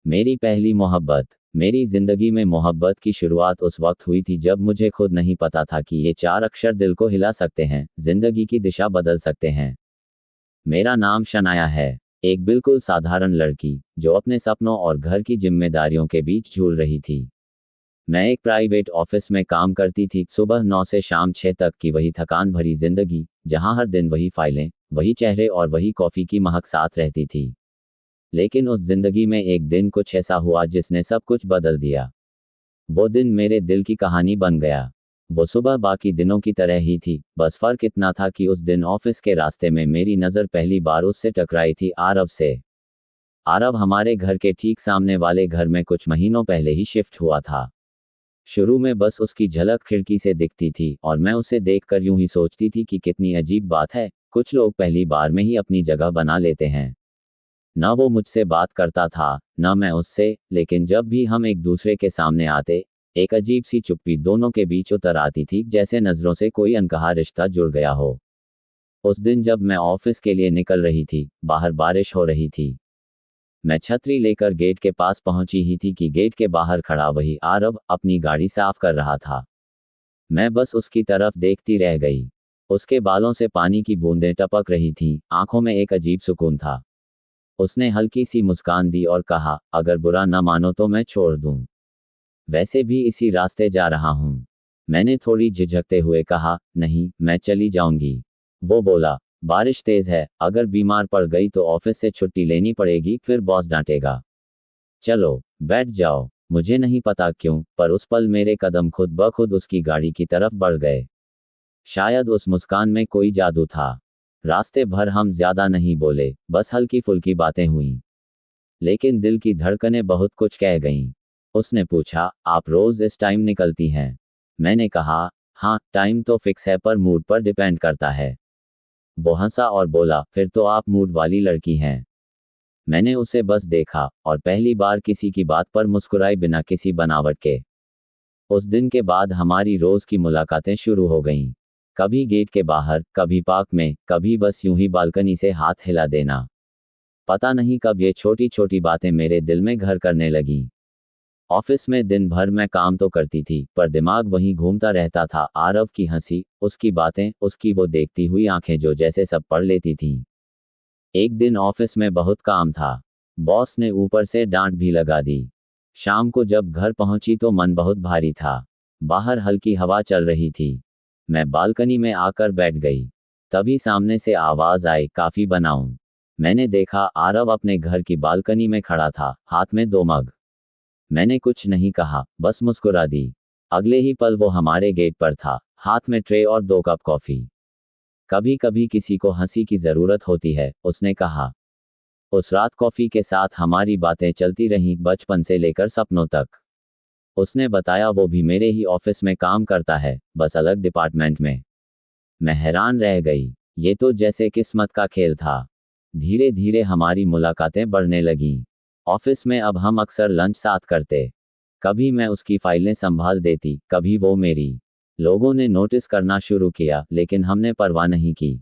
मेरी पहली मोहब्बत। मेरी जिंदगी में मोहब्बत की शुरुआत उस वक्त हुई थी जब मुझे खुद नहीं पता था कि ये 4 अक्षर दिल को हिला सकते हैं, जिंदगी की दिशा बदल सकते हैं। मेरा नाम शनाया है। एक बिल्कुल साधारण लड़की जो अपने सपनों और घर की जिम्मेदारियों के बीच झूल रही थी। मैं एक प्राइवेट ऑफिस में काम करती थी। सुबह 9 से शाम 6 तक की वही थकान भरी जिंदगी, जहां हर दिन वही फाइलें, वही चेहरे और वही कॉफी की महक साथ रहती थी। लेकिन उस जिंदगी में एक दिन कुछ ऐसा हुआ जिसने सब कुछ बदल दिया। वो दिन मेरे दिल की कहानी बन गया। वो सुबह बाकी दिनों की तरह ही थी, बस फर्क इतना था कि उस दिन ऑफिस के रास्ते में मेरी नज़र पहली बार उससे टकराई थी, आरव से। आरव हमारे घर के ठीक सामने वाले घर में कुछ महीनों पहले ही शिफ्ट हुआ था। शुरू में बस उसकी झलक खिड़की से दिखती थी और मैं उसे देखकर यूं ही सोचती थी कि कितनी अजीब बात है, कुछ लोग पहली बार में ही अपनी जगह बना लेते हैं। न वो मुझसे बात करता था, न मैं उससे, लेकिन जब भी हम एक दूसरे के सामने आते, एक अजीब सी चुप्पी दोनों के बीच उतर आती थी, जैसे नज़रों से कोई अनकहा रिश्ता जुड़ गया हो। उस दिन जब मैं ऑफिस के लिए निकल रही थी, बाहर बारिश हो रही थी। मैं छतरी लेकर गेट के पास पहुंची ही थी कि गेट के बाहर खड़ा वही आरव अपनी गाड़ी साफ कर रहा था। मैं बस उसकी तरफ देखती रह गई। उसके बालों से पानी की बूंदें टपक रही थीं, आंखों में एक अजीब सुकून था। उसने हल्की सी मुस्कान दी और कहा, अगर बुरा न मानो तो मैं छोड़ दूं। वैसे भी इसी रास्ते जा रहा हूं। मैंने थोड़ी झिझकते हुए कहा, नहीं, मैं चली जाऊंगी। वो बोला, बारिश तेज है, अगर बीमार पड़ गई तो ऑफिस से छुट्टी लेनी पड़ेगी, फिर बॉस डांटेगा। चलो, बैठ जाओ। मुझे नहीं पता क्यों, पर उस पल मेरे कदम खुद ब खुद उसकी गाड़ी की तरफ बढ़ गए। शायद उस मुस्कान में कोई जादू था। रास्ते भर हम ज्यादा नहीं बोले, बस हल्की फुल्की बातें हुईं। लेकिन दिल की धड़कनें बहुत कुछ कह गईं। उसने पूछा, आप रोज इस टाइम निकलती हैं? मैंने कहा, हाँ, टाइम तो फिक्स है पर मूड पर डिपेंड करता है। वो हंसा और बोला, फिर तो आप मूड वाली लड़की हैं। मैंने उसे बस देखा और पहली बार किसी की बात पर मुस्कुराई बिना किसी बनावट के। उस दिन के बाद हमारी रोज की मुलाकातें शुरू हो गईं। कभी गेट के बाहर, कभी पार्क में, कभी बस यूं ही बालकनी से हाथ हिला देना। पता नहीं कब ये छोटी छोटी बातें मेरे दिल में घर करने लगीं। ऑफिस में दिन भर मैं काम तो करती थी, पर दिमाग वहीं घूमता रहता था, आरव की हंसी, उसकी बातें, उसकी वो देखती हुई आंखें जो जैसे सब पढ़ लेती थीं। एक दिन ऑफिस में बहुत काम था। बॉस ने ऊपर से डांट भी लगा दी। शाम को जब घर पहुंची तो मन बहुत भारी था। बाहर हल्की हवा चल रही थी। मैं बालकनी में आकर बैठ गई। तभी सामने से आवाज आई, काफी बनाऊं। मैंने देखा आरव अपने घर की बालकनी में खड़ा था, हाथ में 2 मग। मैंने कुछ नहीं कहा, बस मुस्कुरा दी। अगले ही पल वो हमारे गेट पर था, हाथ में ट्रे और 2 कप कॉफी। कभी कभी किसी को हंसी की जरूरत होती है, उसने कहा। उस रात कॉफी के साथ हमारी बातें चलती रहीं, बचपन से लेकर सपनों तक। उसने बताया वो भी मेरे ही ऑफिस में काम करता है, बस अलग डिपार्टमेंट में। मैं हैरान रह गई। ये तो जैसे किस्मत का खेल था। धीरे धीरे हमारी मुलाकातें बढ़ने लगीं। ऑफिस में अब हम अक्सर लंच साथ करते। कभी मैं उसकी फाइलें संभाल देती, कभी वो मेरी। लोगों ने नोटिस करना शुरू किया, लेकिन हमने परवाह नहीं की।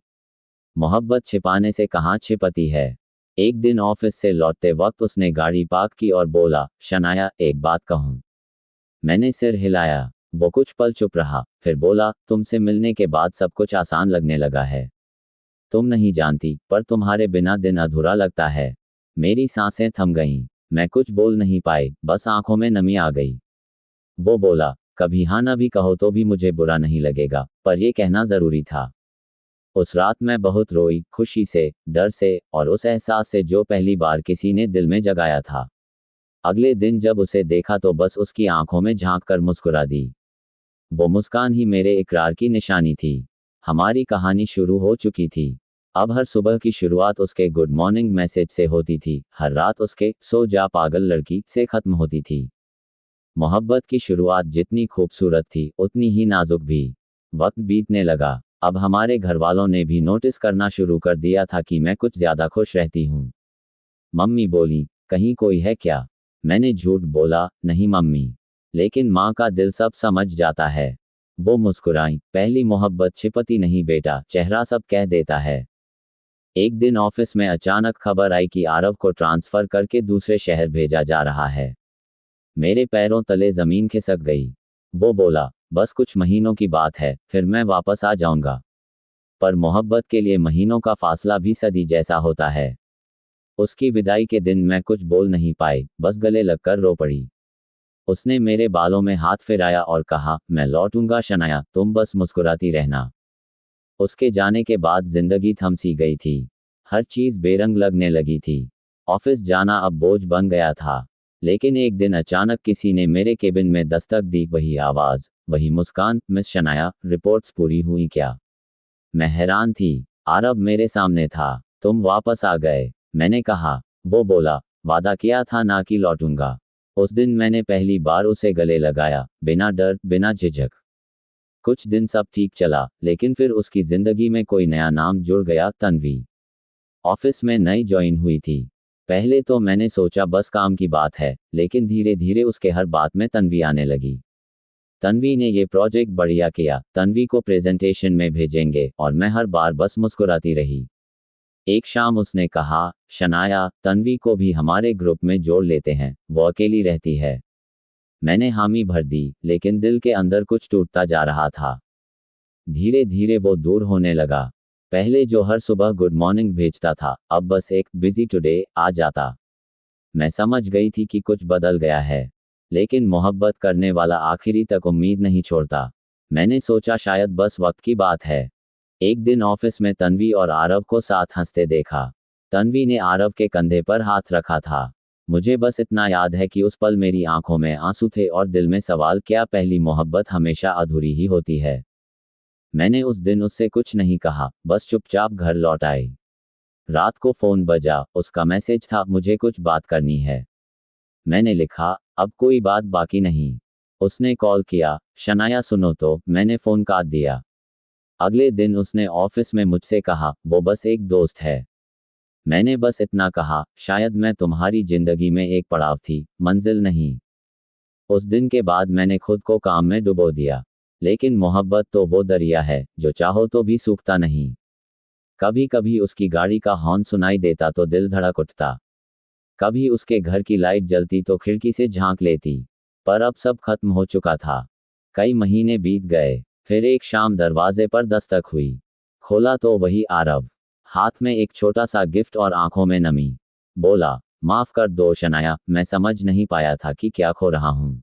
मोहब्बत छिपाने से कहाँ छिपती है। एक दिन ऑफिस से लौटते वक्त उसने गाड़ी पार्क की और बोला, शनाया, एक बात कहूँ? मैंने सिर हिलाया। वो कुछ पल चुप रहा, फिर बोला, तुमसे मिलने के बाद सब कुछ आसान लगने लगा है। तुम नहीं जानती, पर तुम्हारे बिना दिन अधूरा लगता है। मेरी सांसें थम गईं। मैं कुछ बोल नहीं पाई, बस आंखों में नमी आ गई। वो बोला, कभी हाँ ना भी कहो तो भी मुझे बुरा नहीं लगेगा, पर यह कहना जरूरी था। उस रात मैं बहुत रोई, खुशी से, डर से, और उस एहसास से जो पहली बार किसी ने दिल में जगाया था। अगले दिन जब उसे देखा तो बस उसकी आंखों में झांक कर मुस्कुरा दी। वो मुस्कान ही मेरे इकरार की निशानी थी। हमारी कहानी शुरू हो चुकी थी। अब हर सुबह की शुरुआत उसके गुड मॉर्निंग मैसेज से होती थी, हर रात उसके सो जा पागल लड़की से खत्म होती थी। मोहब्बत की शुरुआत जितनी खूबसूरत थी, उतनी ही नाजुक भी। वक्त बीतने लगा। अब हमारे घर वालों ने भी नोटिस करना शुरू कर दिया था कि मैं कुछ ज्यादा खुश रहती हूँ। मम्मी बोली, कहीं कोई है क्या? मैंने झूठ बोला, नहीं मम्मी। लेकिन माँ का दिल सब समझ जाता है। वो मुस्कुराई, पहली मोहब्बत छिपती नहीं बेटा, चेहरा सब कह देता है। एक दिन ऑफिस में अचानक खबर आई कि आरव को ट्रांसफर करके दूसरे शहर भेजा जा रहा है। मेरे पैरों तले जमीन खिसक गई। वो बोला, बस कुछ महीनों की बात है, फिर मैं वापस आ जाऊंगा। पर मोहब्बत के लिए महीनों का फासला भी सदी जैसा होता है। उसकी विदाई के दिन मैं कुछ बोल नहीं पाई, बस गले लगकर रो पड़ी। उसने मेरे बालों में हाथ फिराया और कहा, मैं लौटूंगा शनाया, तुम बस मुस्कुराती रहना। उसके जाने के बाद जिंदगी थम सी गई थी। हर चीज बेरंग लगने लगी थी। ऑफिस जाना अब बोझ बन गया था। लेकिन एक दिन अचानक किसी ने मेरे केबिन में दस्तक दी, वही आवाज, वही मुस्कान, मिस शनाया, रिपोर्ट्स पूरी हुई क्या? मैं हैरान थी। आरव मेरे सामने था। तुम वापस आ गए, मैंने कहा। वो बोला, वादा किया था ना कि लौटूंगा। उस दिन मैंने पहली बार उसे गले लगाया, बिना डर, बिना झिझक। कुछ दिन सब ठीक चला, लेकिन फिर उसकी जिंदगी में कोई नया नाम जुड़ गया, तन्वी। ऑफिस में नई ज्वाइन हुई थी। पहले तो मैंने सोचा बस काम की बात है, लेकिन धीरे धीरे उसके हर बात में तन्वी आने लगी। तन्वी ने ये प्रोजेक्ट बढ़िया किया, तन्वी को प्रेजेंटेशन में भेजेंगे, और मैं हर बार बस मुस्कुराती रही। एक शाम उसने कहा, शनाया, तन्वी को भी हमारे ग्रुप में जोड़ लेते हैं, वो अकेली रहती है। मैंने हामी भर दी, लेकिन दिल के अंदर कुछ टूटता जा रहा था। धीरे धीरे वो दूर होने लगा। पहले जो हर सुबह गुड मॉर्निंग भेजता था, अब बस एक बिजी टुडे आ जाता। मैं समझ गई थी कि कुछ बदल गया है। लेकिन मोहब्बत करने वाला आखिरी तक उम्मीद नहीं छोड़ता। मैंने सोचा शायद बस वक्त की बात है। एक दिन ऑफिस में तन्वी और आरव को साथ हंसते देखा। तन्वी ने आरव के कंधे पर हाथ रखा था। मुझे बस इतना याद है कि उस पल मेरी आंखों में आंसू थे और दिल में सवाल, क्या पहली मोहब्बत हमेशा अधूरी ही होती है? मैंने उस दिन उससे कुछ नहीं कहा, बस चुपचाप घर लौट आई। रात को फोन बजा, उसका मैसेज था, मुझे कुछ बात करनी है। मैंने लिखा, अब कोई बात बाकी नहीं। उसने कॉल किया, शनाया सुनो तो, मैंने फोन काट दिया। अगले दिन उसने ऑफिस में मुझसे कहा, वो बस एक दोस्त है। मैंने बस इतना कहा, शायद मैं तुम्हारी जिंदगी में एक पड़ाव थी, मंजिल नहीं। उस दिन के बाद मैंने खुद को काम में डुबो दिया। लेकिन मोहब्बत तो वो दरिया है, जो चाहो तो भी सूखता नहीं। कभी कभी उसकी गाड़ी का हॉर्न सुनाई देता तो दिल धड़क उठता। कभी उसके घर की लाइट जलती तो खिड़की से झांक लेती। पर अब सब खत्म हो चुका था। कई महीने बीत गए। फिर एक शाम दरवाजे पर दस्तक हुई। खोला तो वही आरव, हाथ में एक छोटा सा गिफ्ट और आंखों में नमी। बोला, माफ कर दो शनाया, मैं समझ नहीं पाया था कि क्या खो रहा हूं।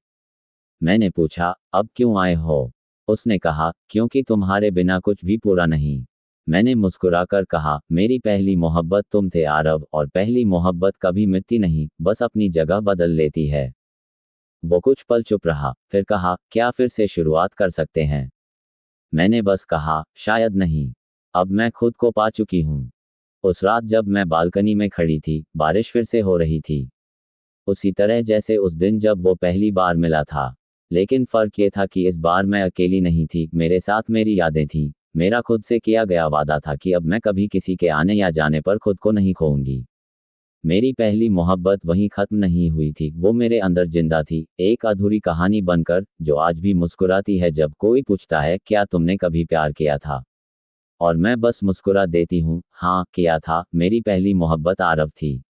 मैंने पूछा, अब क्यों आए हो? उसने कहा, क्योंकि तुम्हारे बिना कुछ भी पूरा नहीं। मैंने मुस्कुराकर कहा, मेरी पहली मोहब्बत तुम थे आरव, और पहली मोहब्बत कभी मिटती नहीं, बस अपनी जगह बदल लेती है। वो कुछ पल चुप रहा, फिर कहा, क्या फिर से शुरुआत कर सकते हैं? मैंने बस कहा, शायद नहीं। अब मैं खुद को पा चुकी हूँ। उस रात जब मैं बालकनी में खड़ी थी, बारिश फिर से हो रही थी। उसी तरह जैसे उस दिन जब वो पहली बार मिला था। लेकिन फर्क ये था कि इस बार मैं अकेली नहीं थी, मेरे साथ मेरी यादें थीं। मेरा खुद से किया गया वादा था कि अब मैं कभी किसी के आने या जाने पर खुद को नहीं खोऊंगी। मेरी पहली मोहब्बत वहीं खत्म नहीं हुई थी, वो मेरे अंदर जिंदा थी, एक अधूरी कहानी बनकर, जो आज भी मुस्कुराती है जब कोई पूछता है, क्या तुमने कभी प्यार किया था? और मैं बस मुस्कुरा देती हूँ, हाँ किया था, मेरी पहली मोहब्बत आरव थी।